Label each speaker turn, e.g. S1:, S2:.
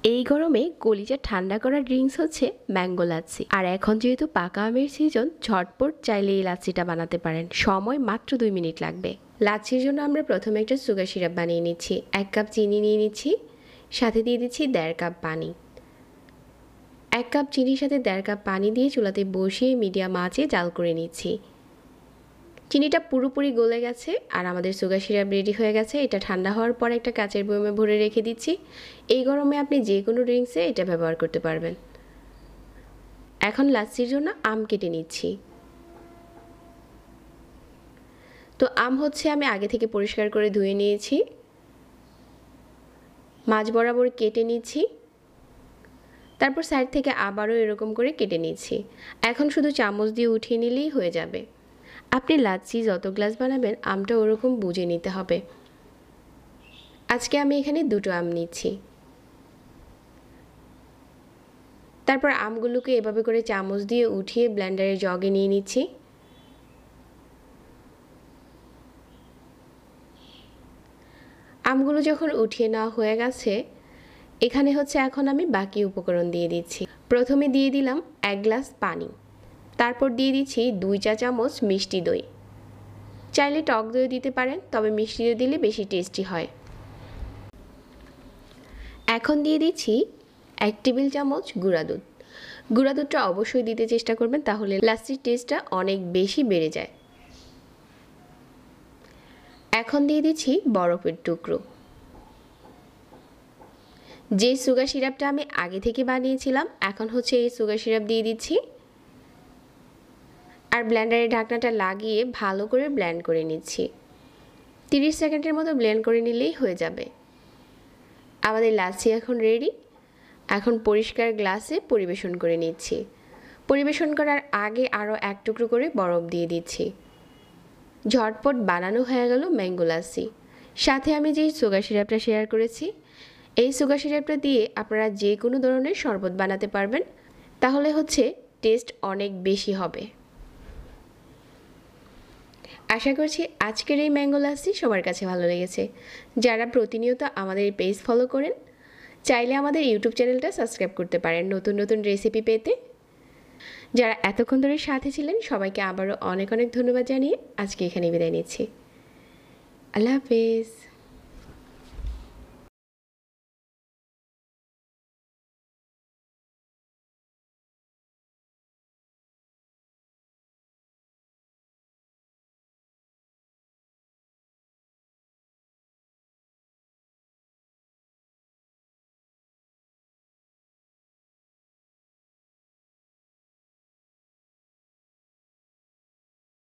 S1: এই গরমে কলিজা ঠান্ডা করা ড্রিঙ্কস হচ্ছে ম্যাঙ্গো লাচ্ছি। আর এখন যেহেতু পাকা আমের সিজন, ঝটপট চাইলে এই লাচ্ছিটা বানাতে পারেন। সময় মাত্র 2 মিনিট লাগবে। লাচ্ছির জন্য আমরা প্রথমে একটা সুগার সিরাপ বানিয়ে নিচ্ছি। 1 কাপ চিনি নিয়ে নিচ্ছি, সাথে দিয়ে দিচ্ছি 1.5 কাপ পানি। 1 কাপ চিনির সাথে 1.5 কাপ পানি দিয়ে চুলাতে বসিয়ে মিডিয়াম আঁচে জাল করে নিচ্ছি। চিনিটা পুরোপুরি গলে গেছে আর আমাদের সুগার সিরাপ রেডি হয়ে গেছে। এটা ঠান্ডা হওয়ার পর একটা কাচের বয়মে ভরে রেখে দিচ্ছি। এই গরমে আপনি যে কোনো ড্রিঙ্কসে এটা ব্যবহার করতে পারবেন। এখন লাচ্ছির জন্য আম কেটে নিচ্ছি। তো আম হচ্ছে আমি আগে থেকে পরিষ্কার করে ধুয়ে নিয়েছি, মাঝ বরাবর কেটে নিচ্ছি, তারপর সাইড থেকে আবারও এরকম করে কেটে নিচ্ছি। এখন শুধু চামচ দিয়ে উঠিয়ে নিলেই হয়ে যাবে। আপনি লাচ্ছি যত গ্লাস বানাবেন আমটা ওরকম বুঝে নিতে হবে। আজকে আমি এখানে 2টো আম নিচ্ছি। তারপর আমগুলোকে এভাবে করে চামচ দিয়ে উঠিয়ে ব্লেন্ডারের জগে নিয়ে নিচ্ছি। আমগুলো যখন উঠিয়ে নেওয়া হয়ে গেছে, এখানে হচ্ছে এখন আমি বাকি উপকরণ দিয়ে দিচ্ছি। প্রথমে দিয়ে দিলাম 1 গ্লাস পানি, তারপর দিয়ে দিচ্ছি 2 চা চামচ মিষ্টি দই। চাইলে টক দই দিতে পারেন, তবে মিষ্টি দই দিলে বেশি টেস্টি হয়। এখন দিয়ে দিচ্ছি 1 টেবিল চামচ গুঁড়া দুধ। গুঁড়া দুধটা অবশ্যই দিতে চেষ্টা করবেন, তাহলে লাচ্ছির টেস্টটা অনেক বেশি বেড়ে যায়। এখন দিয়ে দিচ্ছি বরফের টুকরো। যে সুগার সিরাপটা আমি আগে থেকে বানিয়েছিলাম, এখন হচ্ছে এই সুগার সিরাপ দিয়ে দিচ্ছি। আর ব্লেন্ডারের ঢাকনাটা লাগিয়ে ভালো করে ব্লেন্ড করে নিচ্ছি। 30 সেকেন্ডের মতো ব্লেন্ড করে নিলেই হয়ে যাবে। আমাদের লাচ্ছি এখন রেডি। এখন পরিষ্কার গ্লাসে পরিবেশন করে নিচ্ছি। পরিবেশন করার আগে আরও 1 টুকরো করে বরফ দিয়ে দিচ্ছি। ঝটপট বানানো হয়ে গেল ম্যাঙ্গো লাচ্ছি। সাথে আমি যেই সুগার সিরাপটা শেয়ার করেছি, এই সুগার সিরাপটা দিয়ে আপনারা যে কোনো ধরনের শরবত বানাতে পারবেন, তাহলে হচ্ছে টেস্ট অনেক বেশি হবে। আশা করছি আজকের এই ম্যাঙ্গো লাচ্ছি সবার কাছে ভালো লেগেছে। যারা প্রতিনিয়ত আমাদের এই পেজ ফলো করেন, চাইলে আমাদের ইউটিউব চ্যানেলটা সাবস্ক্রাইব করতে পারেন নতুন নতুন রেসিপি পেতে। যারা এতক্ষণ ধরে সাথে ছিলেন, সবাইকে আবারও অনেক অনেক ধন্যবাদ জানিয়ে আজকে এখানে বিদায় নিচ্ছি। আল্লাহ হাফেজ।